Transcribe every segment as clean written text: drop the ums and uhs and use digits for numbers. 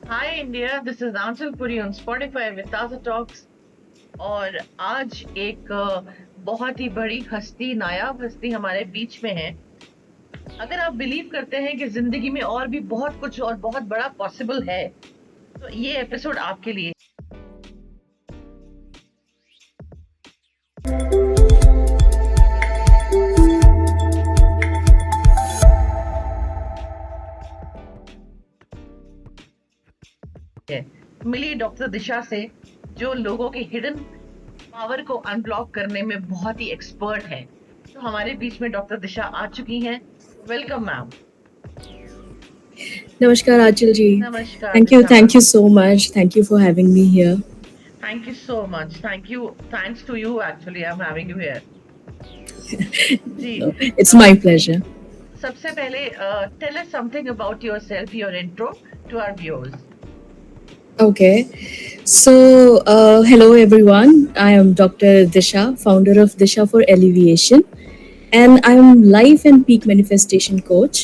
Hi India, this is Anchal Puri on Spotify with Taaza talks. और आज एक बहुत ही बड़ी हस्ती, नायाब हस्ती हमारे बीच में है। अगर आप बिलीव करते हैं कि जिंदगी में और भी बहुत कुछ और बहुत बड़ा पॉसिबल है, तो ये एपिसोड आपके लिए है। मिली डॉक्टर दिशा से, जो लोगों के हिडन पावर को अनब्लॉक करने में बहुत ही एक्सपर्ट है। तो हमारे बीच में डॉक्टर दिशा आ चुकी हैं। Welcome ma'am. Namaskar, Achal ji. नमस्कार Thank you. Disha Thank ma'am. you so much. Thank you for having me here. Thank you so much. Thank you. Thanks to you, actually, I'm having you here. जी। No, it's uh, my pleasure. सबसे पहले tell us something about yourself, your intro to our viewers. Okay. So, hello everyone. I am Dr. Disha, founder of Disha for Alleviation, and I'm life and peak manifestation coach,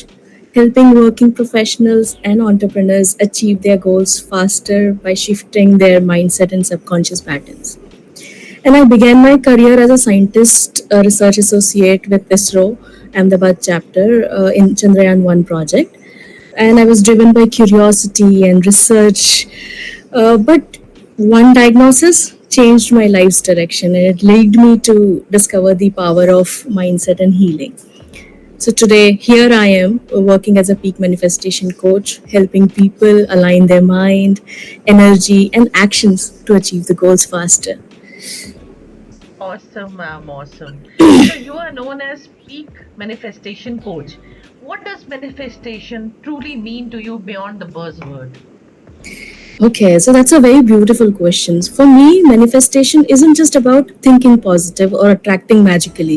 helping working professionals and entrepreneurs achieve their goals faster by shifting their mindset and subconscious patterns. And I began my career as a scientist, a research associate with ISRO, Ahmedabad chapter in Chandrayaan 1 project. And I was driven by curiosity and research. But one diagnosis changed my life's direction and it led me to discover the power of mindset and healing. So today, here I am working as a peak manifestation coach, helping people align their mind, energy, and actions to achieve the goals faster. Awesome, ma'am. Awesome. So you are known as peak manifestation coach. What does manifestation truly mean to you beyond the buzzword? Okay, so that's a very beautiful question. For me, manifestation isn't just about thinking positive or attracting magically.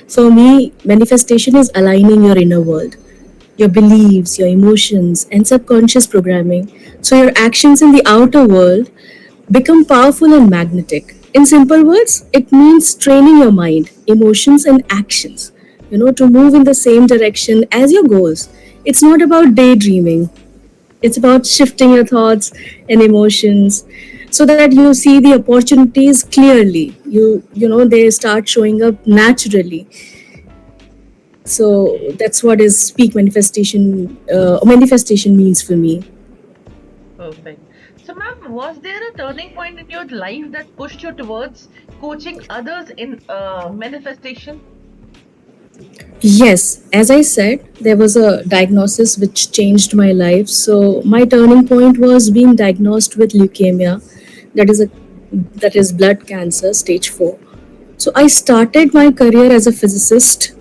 For me, manifestation is aligning your inner world, your beliefs, your emotions, and subconscious programming. So your actions in the outer world become powerful and magnetic. In simple words, it means training your mind, emotions, and actions, to move in the same direction as your goals. It's not about daydreaming, it's about shifting your thoughts and emotions so that you see the opportunities clearly. They start showing up naturally. So Okay, that's what is peak manifestation. Manifestation means for me. perfect. So, ma'am, was there a turning point in your life that pushed you towards coaching others in manifestation? Yes, as I said, there was a diagnosis which changed my life. So my turning point was being diagnosed with leukemia, that is a that is blood cancer, stage 4. So I started my career as a physicist,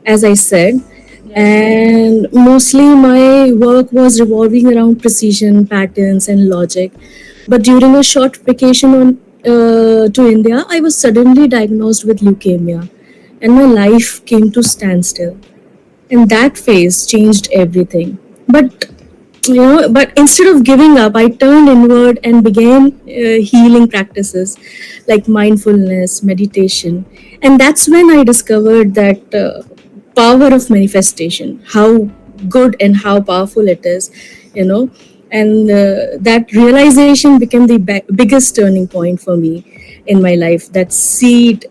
as I said, Yes. and mostly my work was revolving around precision, patterns, and logic. But during a short vacation to India, I was suddenly diagnosed with leukemia, and my life came to standstill. And that phase changed everything. But instead of giving up, I turned inward and began healing practices like mindfulness, meditation. And that's when I discovered that power of manifestation, how good and how powerful it is, you know. And that realization became the biggest turning point for me in my life. That seed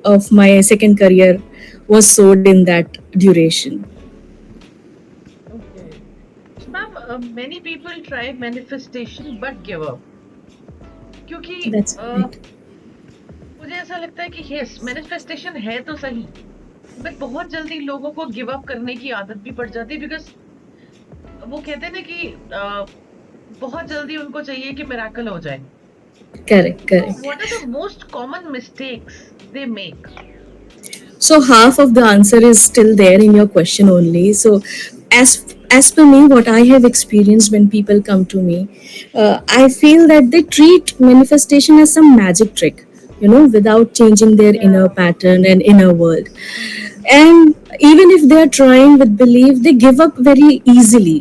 of my second career was sowed in that duration. Okay. So, ma'am, many people try manifestation but give up. क्योंकि That's right. मुझे ऐसा लगता है कि yes, manifestation है तो सही, but बहुत जल्दी लोगों को गिव अप करने की आदत भी पड़ जाती है, बिकॉज वो कहते हैं ना कि बहुत जल्दी उनको चाहिए कि मिराकल हो जाए। Correct, तो correct. What are the most common mistakes they make? So half of the answer is still there in your question only. So as per me, what I have experienced when people come to me, I feel that they treat manifestation as some magic trick, without changing their inner Yeah. pattern and inner world. Mhm. And even if they are trying with belief, they give up very easily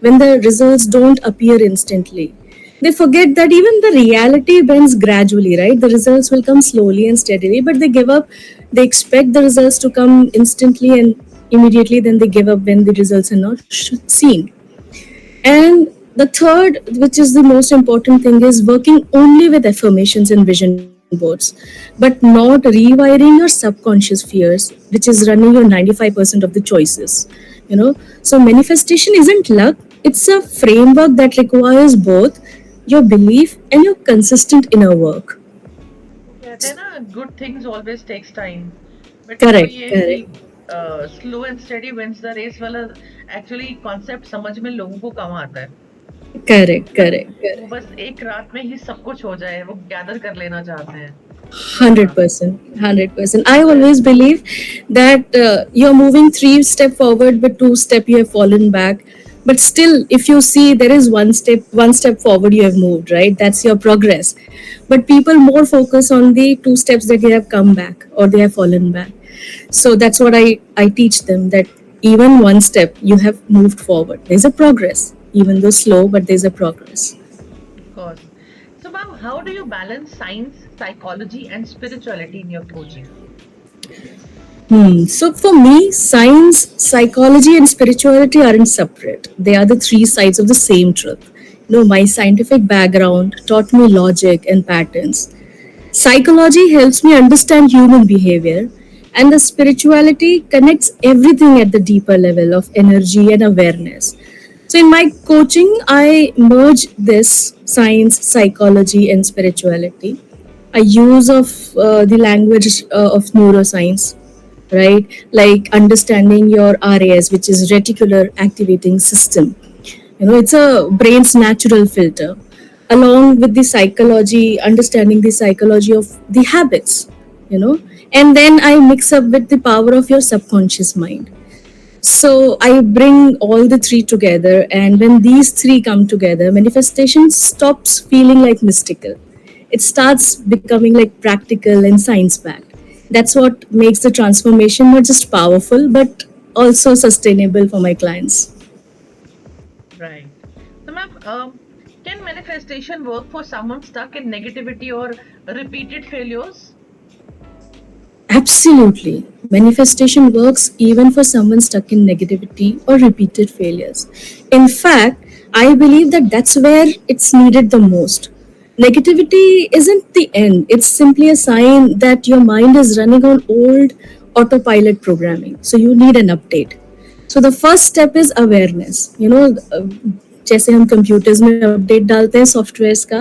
when the results don't appear instantly. They forget that even the reality bends gradually, right? The results will come slowly and steadily, but they give up. They expect the results to come instantly and immediately, then they give up when the results are not seen. And The third, which is the most important thing, is working only with affirmations and vision boards, but not rewiring your subconscious fears, which is running your 95% of the choices. You know, so manifestation isn't luck, it's a framework that requires both your belief and your consistent inner work. वो कहते हैं ना, good things always takes time, but वो Correct, ये है कि correct, slow and steady wins the race वाला actually concept समझ में लोगों को कम आता है। correct, ना, correct, वो correct. बस एक रात में ही सब कुछ हो जाए, वो गैदर कर लेना चाहते हैं। Hundred हाँ, percent, 100%. I पर always believe that you're moving three step forward, but two step you have fallen back. But still, if you see there is one step forward you have moved, right? That's your progress. But people more focus on the two steps that they have come back or they have fallen back. So that's what I teach them, that even one step you have moved forward. There's a progress, even though slow, but there's a progress. of course. So, ma'am, how do you balance science, psychology, and spirituality in your coaching? So for me, science, psychology, and spirituality aren't separate. They are the three sides of the same truth. My scientific background taught me logic and patterns. Psychology helps me understand human behavior, and the spirituality connects everything at the deeper level of energy and awareness. So, in my coaching, I merge this science, psychology, and spirituality. I use of the language of neuroscience, right? Like understanding your RAS, which is reticular activating system. It's a brain's natural filter, along with the psychology, understanding the psychology of the habits, you know, and then I mix up with the power of your subconscious mind. So I bring all the three together, and when these three come together, manifestation stops feeling like mystical. It starts becoming like practical and science backed. That's what makes the transformation not just powerful, but also sustainable for my clients. Right. So, ma'am, can manifestation work for someone stuck in negativity or repeated failures? Absolutely. Manifestation works even for someone stuck in negativity or repeated failures. In fact, I believe that that's where it's needed the most. Negativity isn't the end, it's simply a sign that your mind is running on old autopilot programming. So you need an update. So the first step is awareness. जैसे हम computers में update डालते हैं softwares का,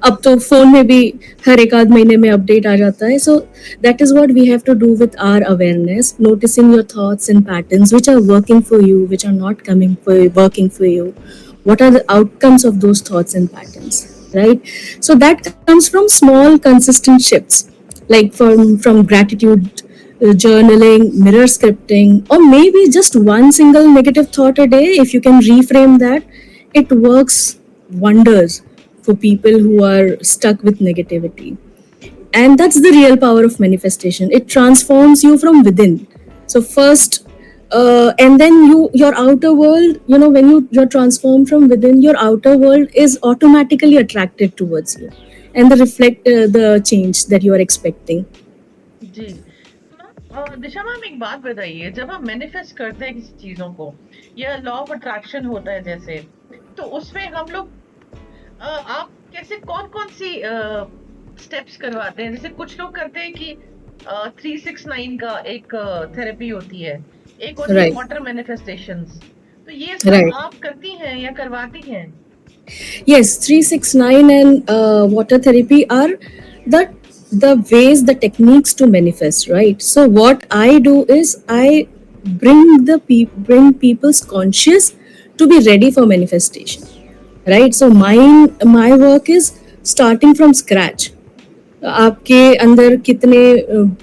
अब तो phone में भी हर एक आध महीने में अपडेट आ जाता है. So that is what we have to do with our awareness, noticing your thoughts and patterns which are working for you, which are not coming for working for you. What are the outcomes of those thoughts and patterns, right? So that comes from small consistent shifts, like from gratitude journaling, mirror scripting, or maybe just one single negative thought a day. If you can reframe that, it works wonders for people who are stuck with negativity. And that's the real power of manifestation. It transforms you from within. So first, and then your outer world, when you're transformed from within, your outer world is automatically attracted towards you, and the reflect the change that you are expecting. जी। Disha ma'am, एक बात बताइए, जब हम manifest करते हैं किसी चीजों को, या लॉ ऑफ अट्रैक्शन होता है जैसे, तो उसमें हम लोग आप कैसे कौन-कौन सी स्टेप्स करवाते हैं? जैसे कुछ लोग करते हैं कि 369 का एक थेरेपी होती है, एक होती है Right, वाटर मैनिफेस्टेशंस। तो ये सब right. आप करती हैं या करवाती हैं? Yes, 369 and water therapy are the the ways, the techniques to manifest, right? So what I do is I bring people's conscious to be ready for manifestation, right? So my work is starting from scratch. आपके अंदर कितने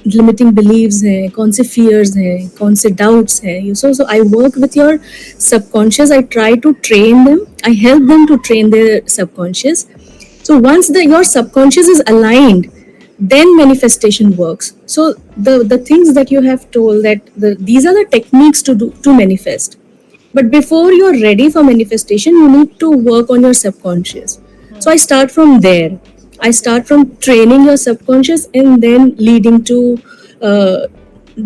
limiting beliefs हैं, कौन से fears हैं, कौन से doubts हैं. So I work with your subconscious. I try to train them. I help them to train their subconscious. So once your subconscious is aligned, then manifestation works. So the things that you have told, that these are the techniques to manifest. But before you're ready for manifestation, you need to work on your subconscious. So I start from there. I start from training your subconscious and then leading to uh,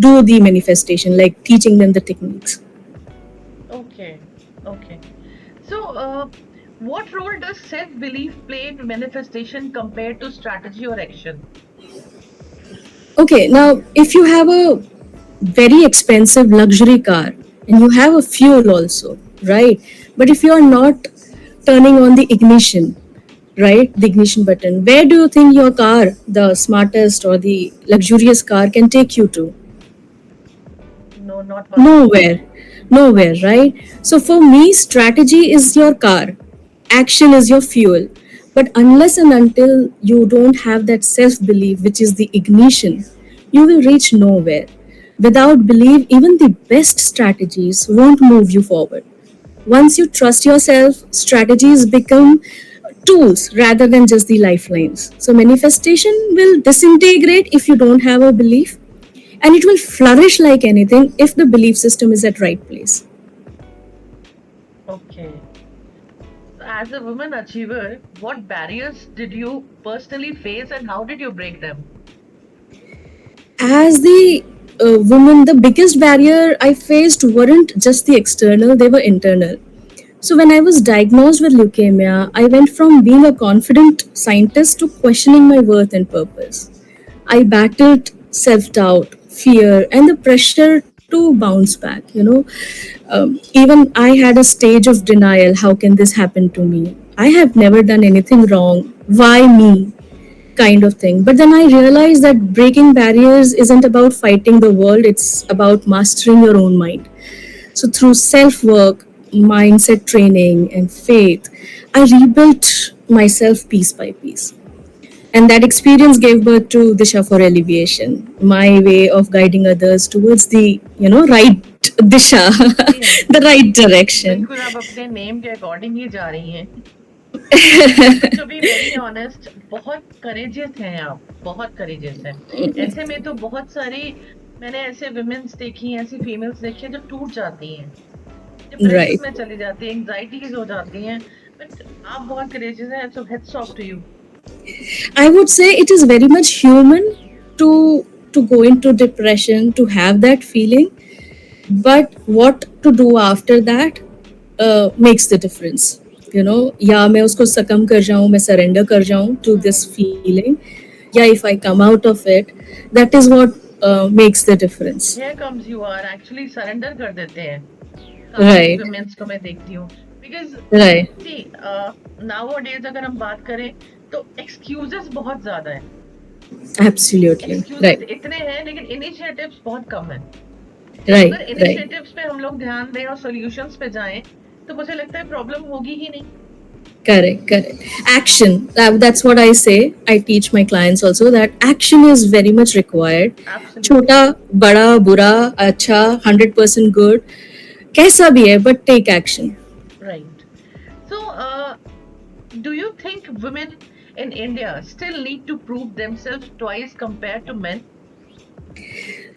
do the manifestation, like teaching them the techniques. Okay, okay. So what role does self-belief play in manifestation compared to strategy or action? Okay, now if you have a very expensive luxury car and you have a fuel also, right? But if you are not turning on the ignition, right, the ignition button, where do you think your car, the smartest or the luxurious car, can take you to? No, not possible. Nowhere. Nowhere, right? So for me, strategy is your car, action is your fuel. But unless and until you don't have that self belief, which is the ignition, you will reach nowhere. Without belief, even the best strategies won't move you forward. Once you trust yourself, strategies become tools rather than just the lifelines. So, manifestation will disintegrate if you don't have a belief, and it will flourish like anything if the belief system is at right place. Okay. As a woman achiever, what barriers did you personally face and how did you break them? As the woman, the biggest barrier I faced weren't just the external, they were internal. So, when I was diagnosed with leukemia, I went from being a confident scientist to questioning my worth and purpose. I battled self doubt, fear, and the pressure to bounce back. Even I had a stage of denial. How can this happen to me? I have never done anything wrong. Why me? Kind of thing. But then I realized that breaking barriers isn't about fighting the world, it's about mastering your own mind. So, through self work, mindset training, and faith, I rebuilt myself piece by piece. And that experience gave birth to Disha for Alleviation, my way of guiding others towards the, right Disha, Yes. the right direction. बिल्कुल आप अपने name के according ही जा रही हैं। To be very honest, बहुत courageous हैं आप, बहुत करेजियस हैं। ऐसे में तो बहुत सारी मैंने ऐसे विमेन्स देखी हैं, ऐसी फीमेल्स देखी हैं जो टूट जाती हैं, डिप्रेशन Right. में चली जाती हैं, एंग्जाइटीज हो जाती हैं। बट आप बहुत करेजियस हैं, so heads off to you. I would say it is very much human to go into depression, to have that feeling, but what to do after that makes the difference. या मैं उसको सकम कर जाऊं, मैं surrender कर जाऊं to this feeling, या if I come out of it, that is what makes the difference. Here comes you are actually surrender कर देते हैं। काफी Right. वुमेन्स को मैं देखती हूँ, बिकॉज Right. सी नाउअडेज अगर हम बात करें तो एक्सक्यूजेस बहुत ज्यादा है। Absolutely. Excuses Right. इतने हैं लेकिन इनिशिएटिव्स बहुत कम है। Right. अगर Right. इनिशिएटिव्स पे हम लोग ध्यान दें और सॉल्यूशंस पे जाएं तो मुझे लगता है प्रॉब्लम होगी ही नहीं। Correct. Action. That's what I say. I teach my clients also that action is very much required. Absolutely. छोटा, बड़ा, बुरा, अच्छा, 100% good, कैसा भी है, but take action. Right. So, do you think women in India still need to prove themselves twice compared to men?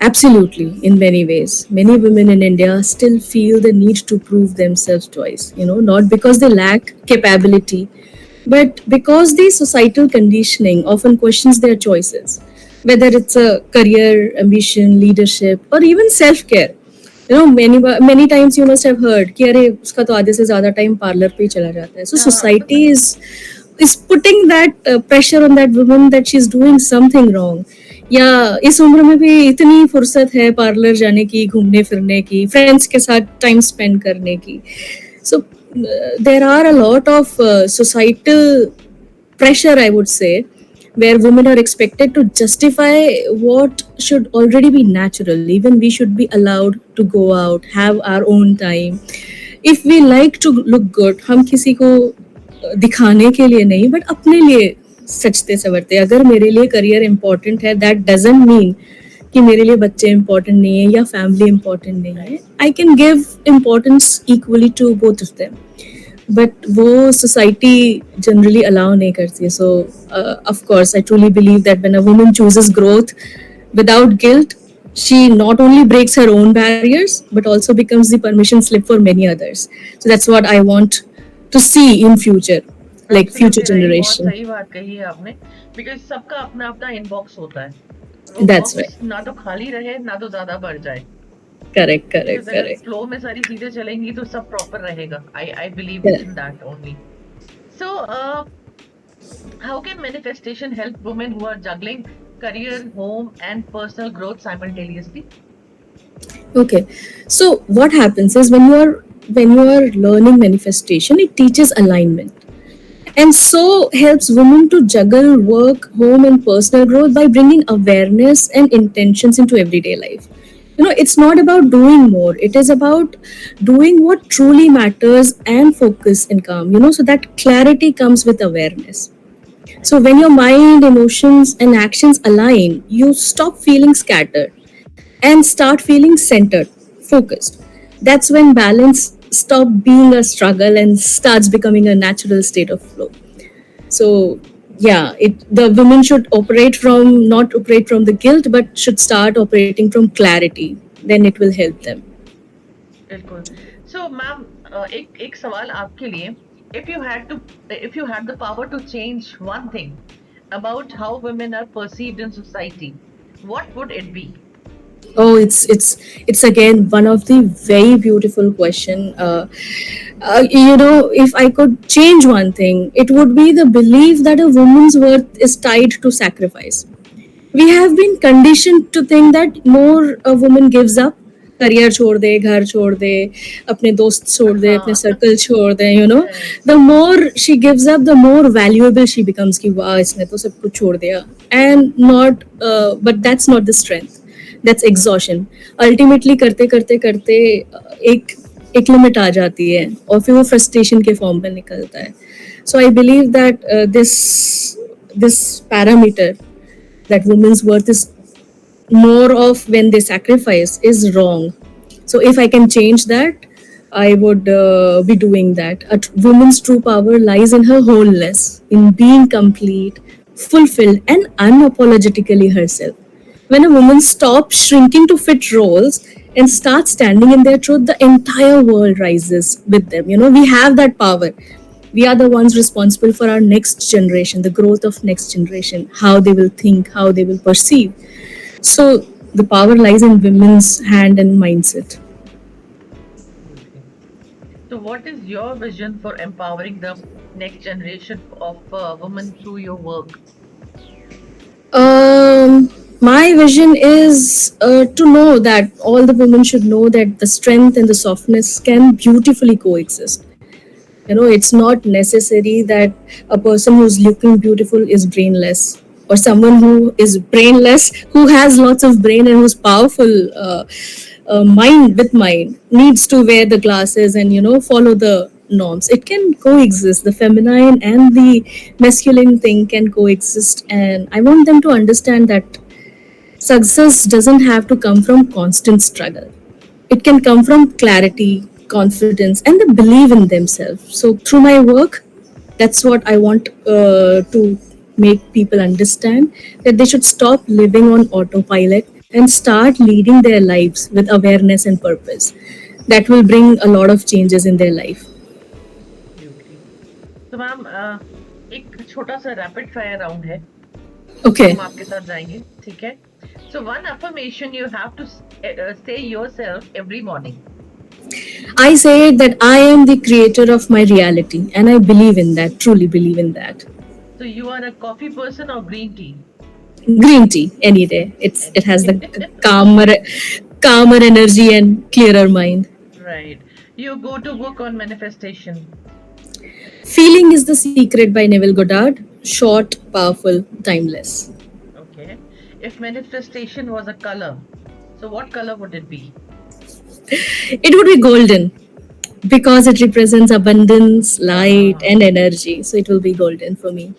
Absolutely, in many ways. Many women in India still feel the need to prove themselves twice, not because they lack capability, but because the societal conditioning often questions their choices, whether it's a career, ambition, leadership, or even self care. Many times you must have heard कि अरे उसका तो आधे से ज़्यादा time parlour पे ही चला जाता है. So society is putting that pressure on that woman that she's doing something wrong. या इस उम्र में भी इतनी फुर्सत है पार्लर जाने की, घूमने फिरने की, फ्रेंड्स के साथ टाइम स्पेंड करने की. So there are a lot of societal pressure, I would say, where women are expected to justify what should already be natural. Even we should be allowed to go out, have our own time. If we like to look good, हम किसी को दिखाने के लिए नहीं, but अपने लिए सचते सवरते. अगर मेरे लिए करियर इम्पोर्टेंट है, दैट डजंट मीन कि मेरे लिए बच्चे इम्पोर्टेंट नहीं है या फैमिली इम्पोर्टेंट नहीं है. I can give importance equally to both of them, but वो सोसाइटी जनरली अलाउ नहीं करती है. So of course I truly believe that when a woman chooses growth without guilt, she not only breaks her own barriers but also becomes the permission slip for many others. So that's what I want to see in future, like future Absolutely right. बहुत generation. सही बात कही है आपने, because सबका अपना अपना inbox होता है, वो That's बॉक्स right. ना तो खाली रहे ना तो ज्यादा बढ़ जाए. Correct. अगर फ्लो में सारी चीजें चलेंगी तो सब प्रॉपर रहेगा. I believe in that only. So, how can manifestation help women who are juggling career, home, and personal growth simultaneously? Okay, so what happens is when you are learning manifestation, it teaches alignment, and so helps women to juggle work, home, and personal growth by bringing awareness and intentions into everyday life. It's not about doing more; it is about doing what truly matters and focus and calm. So that clarity comes with awareness. So when your mind, emotions, and actions align, you stop feeling scattered and start feeling centered, focused. That's when balance stop being a struggle and starts becoming a natural state of flow. So yeah, the women should not operate from the guilt, but should start operating from clarity. Then it will help them. बिल्कुल. So, ma'am, एक एक सवाल आपके लिए. If you had to, if you had the power to change one thing about how women are perceived in society, what would it be? Oh, it's again one of the very beautiful question. If I could change one thing, it would be the belief that a woman's worth is tied to sacrifice. We have been conditioned to think that more a woman gives up, career छोड़ दे, घर छोड़ दे, अपने दोस्त छोड़ दे, अपने हाँ. circle छोड़ दे, Right. the more she gives up, the more valuable she becomes. कि वाह इसने तो सब कुछ छोड़ दिया, and not, but that's not the strength, that's exhaustion. Ultimately करते करते करते एक एक लिमिट आ जाती है और फिर वो फ्रस्ट्रेशन के फॉर्म में निकलता है. So I believe that this parameter, that women's worth is more of when they sacrifice, is wrong. So if I can change that, I would be doing that. A woman's true power lies in her wholeness, in being complete, fulfilled, and unapologetically herself. When a woman stops shrinking to fit roles and starts standing in their truth, the entire world rises with them. We have that power. We are the ones responsible for our next generation, the growth of next generation, how they will think, how they will perceive. So the power lies in women's hand and mindset. Okay. So, what is your vision for empowering the next generation of women through your work? My vision is to know that all the women should know that the strength and the softness can beautifully coexist. It's not necessary that a person who's looking beautiful is brainless, or someone who is brainless who has lots of brain and who's powerful, mind with mind, needs to wear the glasses and follow the norms. It can coexist. The feminine and the masculine thing can coexist, and I want them to understand that success doesn't have to come from constant struggle. It can come from clarity, confidence, and the belief in themselves. So, through my work, that's what I want to make people understand, that they should stop living on autopilot and start leading their lives with awareness and purpose. That will bring a lot of changes in their life. Absolutely. तो ma'am, एक छोटा सा rapid fire round है. Okay. हम आपके साथ जाएंगे, ठीक है? So, one affirmation you have to say yourself every morning. I say that I am the creator of my reality, and I believe in that, truly believe in that. So, you are a coffee person or green tea? Green tea any day. It Any has the day. calmer energy and clearer mind. Right. You go to book on manifestation. Feeling is the Secret by Neville Goddard. Short, powerful, timeless. Okay. If manifestation was a color, so what color would it be? It would be golden because it represents abundance, light, हाँ. and energy. So it will be golden for me.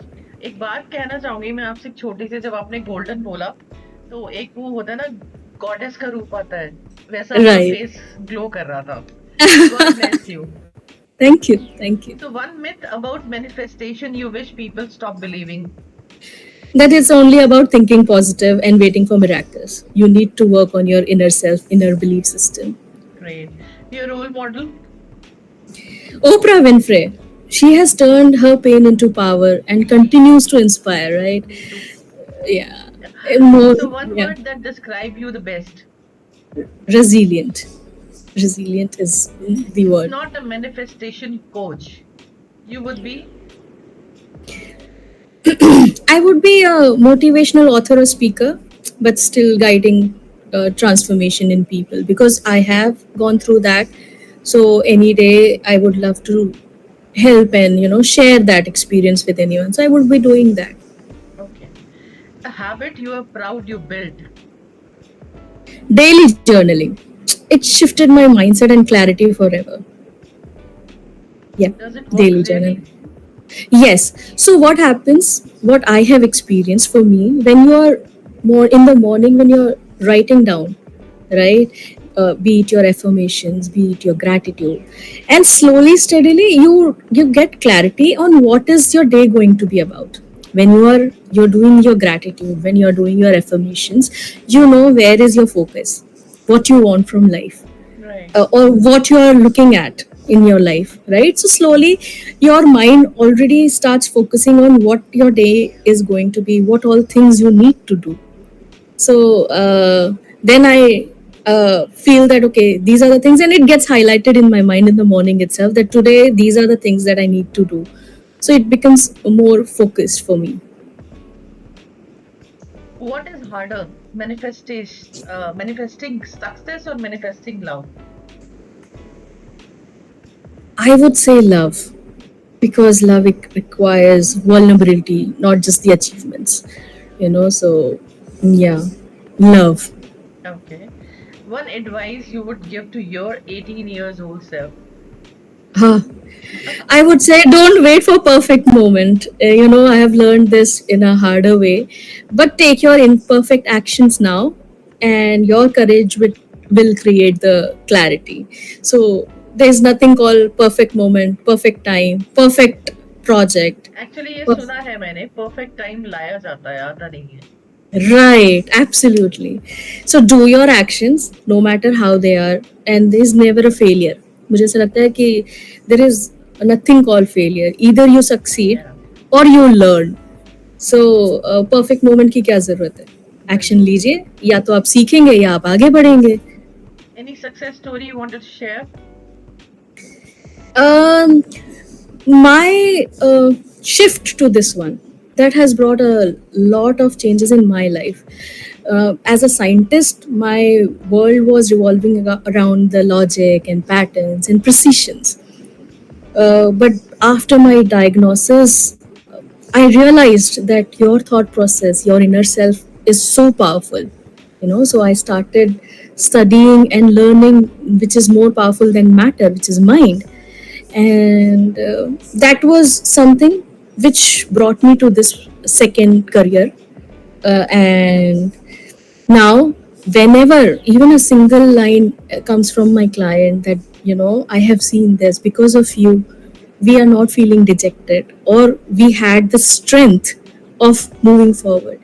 एक बात कहना चाहूंगी मैं आपसे, एक छोटी सी, जब आपने गोल्डन बोला तो एक वो होता है ना, गॉडेस का रूप आता है, वैसा आपका Right. फेस ग्लो कर रहा था. God bless you. Thank you. Thank you. So, one myth about manifestation you wish people stop believing. That it's only about thinking positive and waiting for miracles. You need to work on your inner self, inner belief system. Great. Your role model? Oprah Winfrey, she has turned her pain into power and continues to inspire, right? Me too. Yeah. More, So, one yeah. word that describe you the best. Resilient. Resilient is the word. Not a manifestation coach. You would be? I would be a motivational author or speaker, but still guiding transformation in people because I have gone through that. So any day I would love to help and share that experience with anyone. So I would be doing that. Okay. A habit you are proud you built. Daily journaling. It shifted my mindset and clarity forever. Yeah, Does it work daily really? journaling. Yes. So what happens, what I have experienced for me, when you are more in the morning, when you're writing down, right? Be it your affirmations, be it your gratitude, and slowly, steadily, you get clarity on what is your day going to be about. When you're doing your gratitude, when you're doing your affirmations, you know where is your focus, what you want from life, Right. or what you are looking at in your life, right? So slowly your mind already starts focusing on what your day is going to be, what all things you need to do. So then I feel that okay, these are the things, and it gets highlighted in my mind in the morning itself that today these are the things that I need to do. So it becomes more focused for me. What is harder, manifesting success or manifesting love? I would say love, because love requires vulnerability, not just the achievements. So yeah, love. Okay. One advice you would give to your 18 years old self. Huh. I would say don't wait for perfect moment. I have learned this in a harder way, but take your imperfect actions now, and your courage will create the clarity. So there's nothing called perfect moment, perfect time, perfect project. Actually ये Perf- सुना है मैंने, perfect time लाया जाता है, आता नहीं है. Right, absolutely. So do your actions no matter how they are, and there is never a failure. मुझे ऐसा लगता है कि there is nothing called failure. Either you succeed Yeah, or you learn. So perfect moment की क्या ज़रूरत है? Action बिल्कुल. लीजिए, या तो आप सीखेंगे या आप आगे बढ़ेंगे. Any success story you wanted to share? Um, my shift to this one, that has brought a lot of changes in my life. As a scientist, my world was revolving around the logic and patterns and precisions. But after my diagnosis, I realized that your thought process, your inner self, is so powerful. So I started studying and learning, which is more powerful than matter, which is mind. And that was something which brought me to this second career. And now, whenever even a single line comes from my client that, I have seen this because of you, we are not feeling dejected, or we had the strength of moving forward.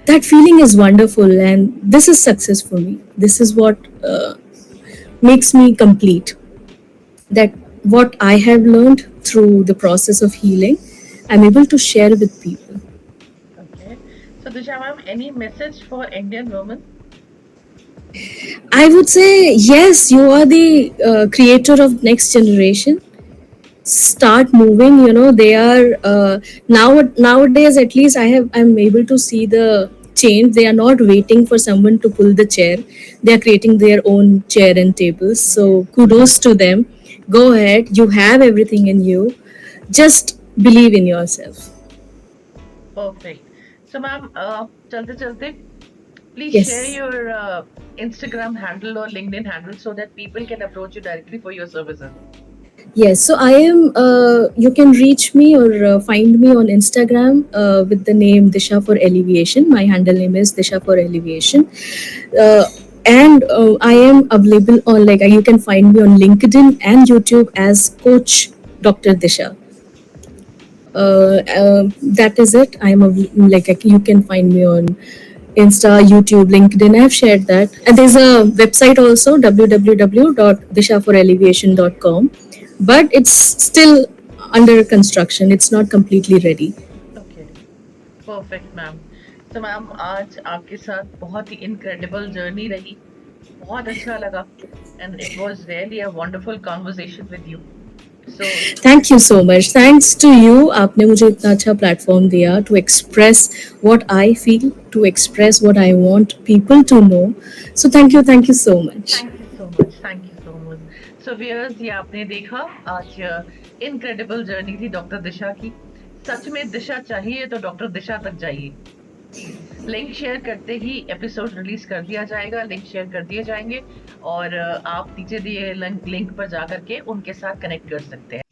That feeling is wonderful, and this is success for me. This is what makes me complete. That what I have learned through the process of healing, I'm able to share with people. Okay. So, Disha ma'am, any message for Indian women? I would say yes, you are the creator of next generation. Start moving. They are nowadays, at least I'm able to see the change. They are not waiting for someone to pull the chair. They are creating their own chair and tables. So Yes. kudos to them. Go ahead, you have everything in you. Just believe in yourself. Perfect. So, ma'am, chalte chalte, please share Yes. your Instagram handle or LinkedIn handle so that people can approach you directly for your services. Yes, so I am. You can reach me or find me on Instagram with the name Disha for Alleviation. My handle name is Disha for Alleviation, uh, and I am available on, like, you can find me on LinkedIn and YouTube as Coach Dr. Disha. That is it. You can find me on Insta, YouTube, LinkedIn. I have shared that. And there's a website also, www.dishaforelevation.com, but it's still under construction. It's not completely ready. Okay. Perfect ma'am. तो ma'am, आज आपके साथ बहुत ही incredible journey रही. बहुत अच्छा लगा. And it was really a wonderful conversation with you. So thank you so much, thanks to you, आपने मुझे इतना अच्छा प्लेटफॉर्म दिया to express what I feel, to express what I want people to know. So thank you so much. Thank you so much, thank you so much. So viewers, ये आपने देखा आज incredible journey थी doctor Disha की. सच में दिशा चाहिए तो डॉक्टर दिशा तक जाइए. लिंक शेयर करते ही एपिसोड रिलीज कर दिया जाएगा, लिंक शेयर कर दिए जाएंगे और आप नीचे दिए लिंक पर जा करके उनके साथ कनेक्ट कर सकते हैं.